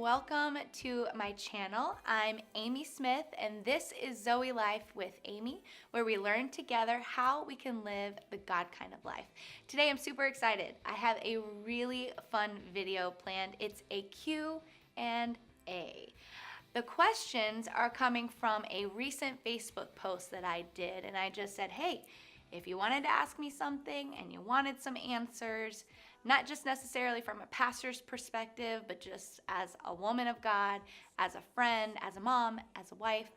welcome to my channel. I'm Amy Smith and this is Zoelife with Amy, where we learn together how we can live the God kind of life. Today I'm super excited. I have a really fun video planned. It's a Q&A. The questions are coming from a recent Facebook post that I did, and I just said, hey, if you wanted to ask me something and you wanted some answers, not just necessarily from a pastor's perspective, but just as a woman of God, as a friend, as a mom, as a wife.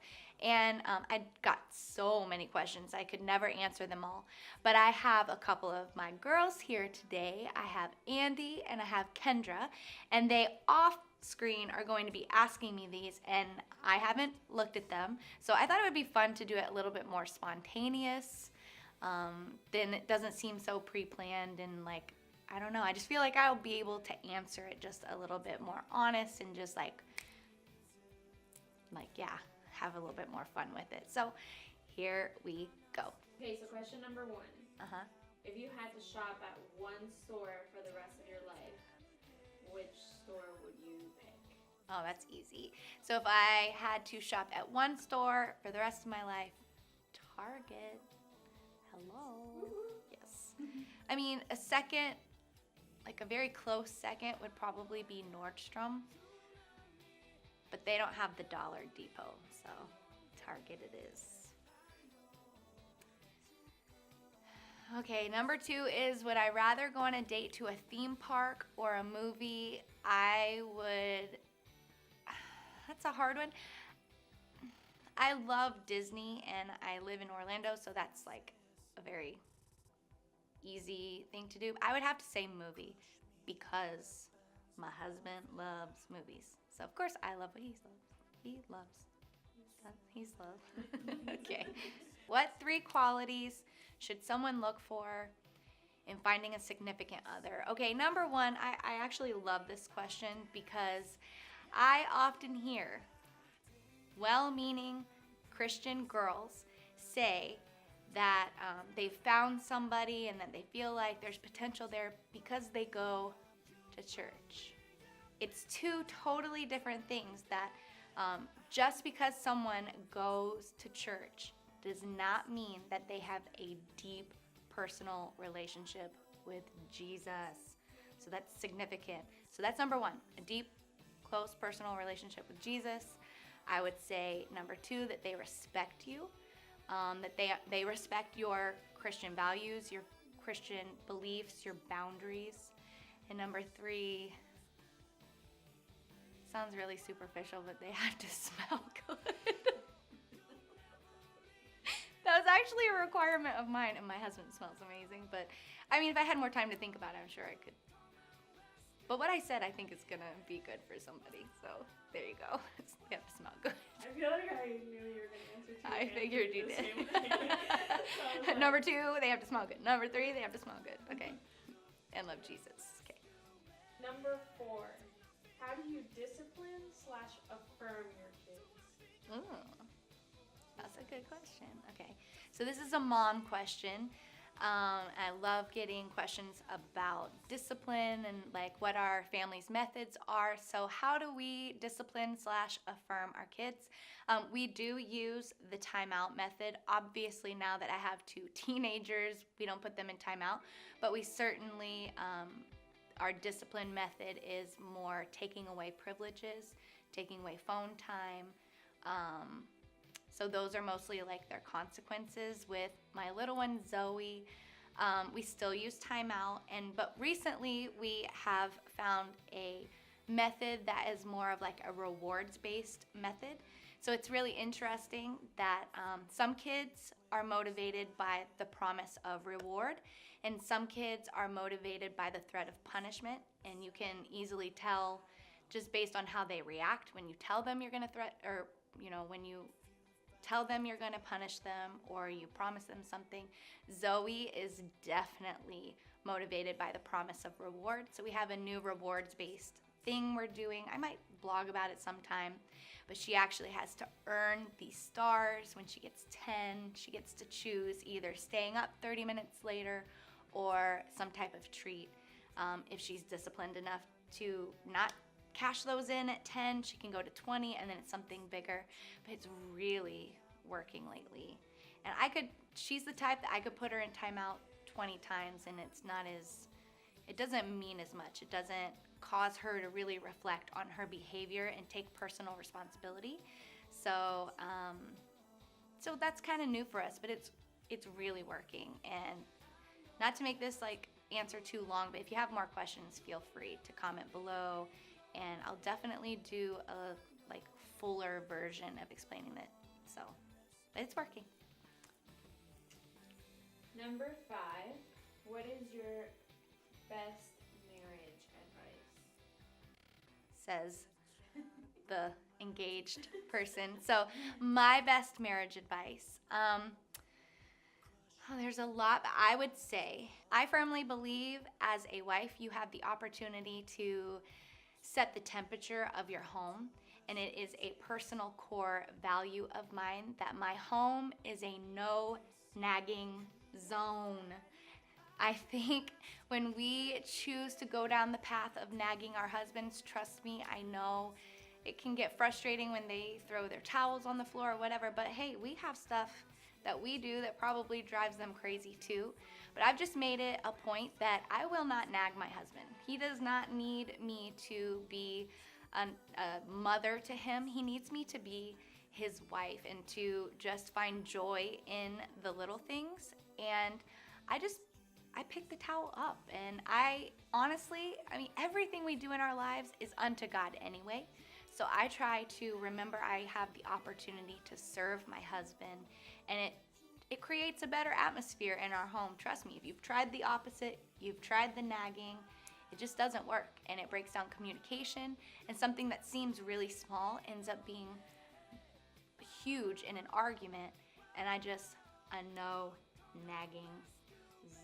And I got so many questions. I could never answer them all. But I have a couple of my girls here today. I have Andy and I have Kendra, and they off screen are going to be asking me these, and I haven't looked at them. So I thought it would be fun to do it a little bit more spontaneous. Then it doesn't seem so pre-planned and like, I don't know, I just feel like I'll be able to answer it just a little bit more honest and just like yeah, have a little bit more fun with it. So here we go. Okay, so question number one. If you had to shop at one store for the rest of your life, which store would you pick? Oh, that's easy. So if I had to shop at one store for the rest of my life, Target. Hello. Yes. I mean, a second, like a very close second would probably be Nordstrom, but they don't have the Dollar Depot, so Target it is. Okay, number two is, would I rather go on a date to a theme park or a movie? That's a hard one. I love Disney and I live in Orlando, so that's like a very easy thing to do. I would have to say movie because my husband loves movies. So of course I love what he loves. He's loved. Okay. What three qualities should someone look for in finding a significant other? Okay, number one, I actually love this question because I often hear well-meaning Christian girls say that they've found somebody and that they feel like there's potential there because they go to church. It's two totally different things. That just because someone goes to church does not mean that they have a deep personal relationship with Jesus. So that's significant. So that's number one, a deep, close personal relationship with Jesus. I would say number two, that they respect you. That they respect your Christian values, your Christian beliefs, your boundaries. And number three, sounds really superficial, but they have to smell good. That was actually a requirement of mine, and my husband smells amazing. But I mean, if I had more time to think about it, I'm sure I could. But what I said, I think is gonna be good for somebody. So there you go. You have to smell good. I feel like I knew you were gonna answer two. I figured you did. Number two, they have to smell good. Number three, they have to smell good. Okay. And love Jesus. Okay. Number four, how do you discipline/affirm your kids? Ooh, that's a good question. Okay. So this is a mom question. I love getting questions about discipline and like what our family's methods are. So how do we discipline/affirm our kids? We do use the timeout method. Obviously, now that I have two teenagers, we don't put them in timeout, but we certainly, our discipline method is more taking away privileges, taking away phone time. So those are mostly like their consequences. With my little one, Zoe, we still use timeout, but recently we have found a method that is more of like a rewards-based method. So it's really interesting that some kids are motivated by the promise of reward, and some kids are motivated by the threat of punishment. And you can easily tell just based on how they react when you tell them you're going to when you tell them you're going to punish them or you promise them something. Zoe is definitely motivated by the promise of reward. So we have a new rewards-based thing we're doing. I might blog about it sometime, but she actually has to earn these stars. When she gets 10, she gets to choose either staying up 30 minutes later or some type of treat if she's disciplined enough to not cash those in at 10, she can go to 20, and then it's something bigger. But it's really working lately. And she's the type that I could put her in timeout 20 times, and it doesn't mean as much. It doesn't cause her to really reflect on her behavior and take personal responsibility. So that's kind of new for us, but it's really working. And not to make this like answer too long, but if you have more questions, feel free to comment below, and I'll definitely do a like fuller version of explaining it. So, but it's working. Number 5, what is your best marriage advice? Says the engaged person. So my best marriage advice. There's a lot, but I would say I firmly believe as a wife you have the opportunity to set the temperature of your home, and it is a personal core value of mine that my home is a no nagging zone. I think when we choose to go down the path of nagging our husbands, trust me, I know it can get frustrating when they throw their towels on the floor or whatever, but hey, we have stuff that we do that probably drives them crazy too. But I've just made it a point that I will not nag my husband. He does not need me to be a mother to him. He needs me to be his wife and to just find joy in the little things. And I pick the towel up, and I honestly, everything we do in our lives is unto God anyway. So I try to remember I have the opportunity to serve my husband, and it creates a better atmosphere in our home. Trust me, if you've tried the opposite, you've tried the nagging, it just doesn't work, and it breaks down communication, and something that seems really small ends up being huge in an argument, and a no nagging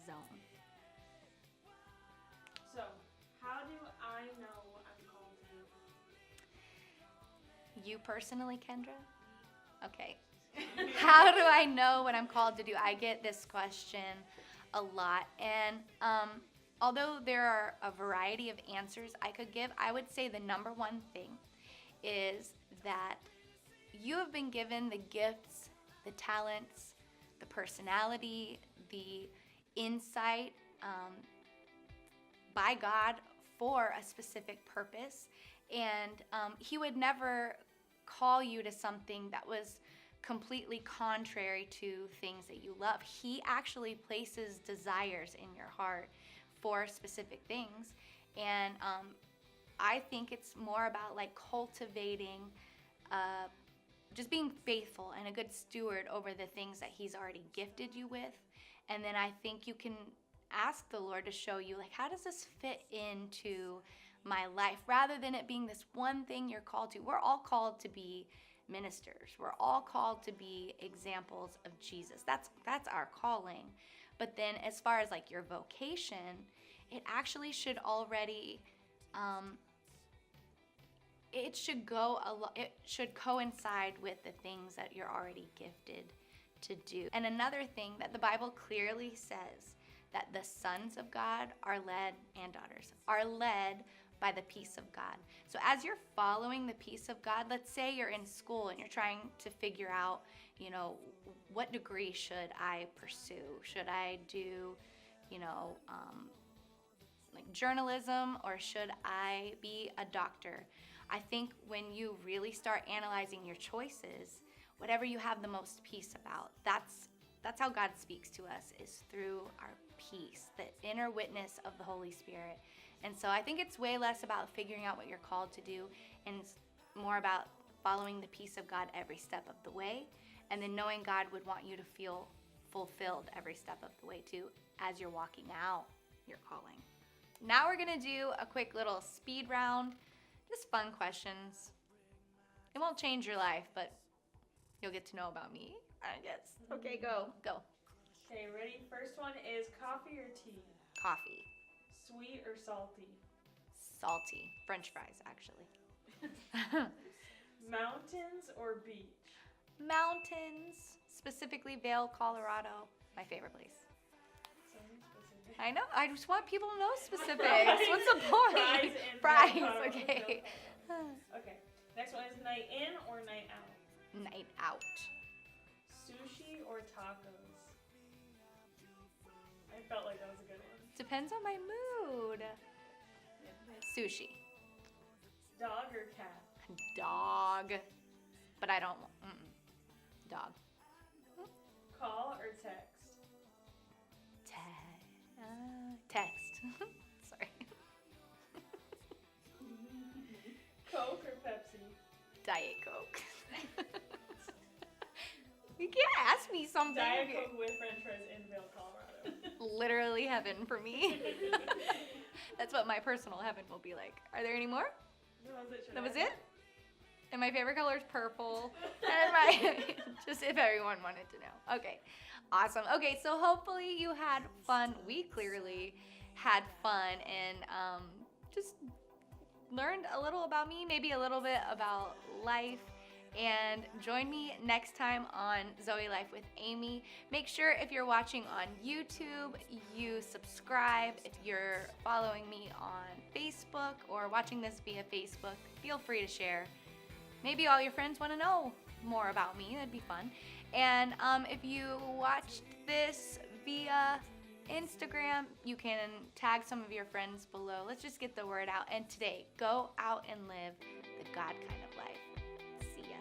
zone. So, how do I know I'm called to? You personally, Kendra? Okay. How do I know what I'm called to do? I get this question a lot, and although there are a variety of answers I could give, I would say the number one thing is that you have been given the gifts, the talents, the personality, the insight by God for a specific purpose, and He would never call you to something that was completely contrary to things that you love. He actually places desires in your heart for specific things, and I think it's more about like cultivating just being faithful and a good steward over the things that He's already gifted you with. And then I think you can ask the Lord to show you, like, how does this fit into my life, rather than it being this one thing you're called to. We're all called to be ministers. We're all called to be examples of Jesus. That's our calling. But then as far as like your vocation, it actually should already it should coincide with the things that you're already gifted to do. And another thing that the Bible clearly says, that the sons of God are led, and daughters are led by the peace of God. So as you're following the peace of God, let's say you're in school and you're trying to figure out, what degree should I pursue? Should I do, like journalism, or should I be a doctor? I think when you really start analyzing your choices, whatever you have the most peace about, that's how God speaks to us, is through our peace, the inner witness of the Holy Spirit. And so I think it's way less about figuring out what you're called to do, and it's more about following the peace of God every step of the way, and then knowing God would want you to feel fulfilled every step of the way too, as you're walking out your calling. Now we're gonna do a quick little speed round, just fun questions. It won't change your life, but you'll get to know about me, I guess. Okay, go. Okay, ready? First one is coffee or tea? Coffee. Sweet or salty? Salty. French fries, actually. Mountains or beach? Mountains, specifically Vail, Colorado, my favorite place. Something specific. I know. I just want people to know specifics. What's the point? Prize. Okay. Okay. Next one is night in or night out? Night out. Sushi or tacos? I felt like that was a good one. Depends on my mood. Sushi. Dog or cat? Dog. But I don't. Dog. Call or text? Text. Sorry. Coke or Pepsi? Diet Coke. You can't ask me something. Diet Coke with French fries in Vail, Colorado. Literally heaven for me. That's what my personal heaven will be like. Are there any more? That was it? And my favorite color is purple. And just if everyone wanted to know. Okay, awesome. Okay, so hopefully you had fun. We clearly had fun and just learned a little about me, maybe a little bit about life. And join me next time on Zoelife with Amy. Make sure if you're watching on YouTube, you subscribe. If you're following me on Facebook or watching this via Facebook, feel free to share. Maybe all your friends want to know more about me. That'd be fun. And if you watched this via Instagram, you can tag some of your friends below. Let's just get the word out. And today, go out and live the God kind of life. See ya.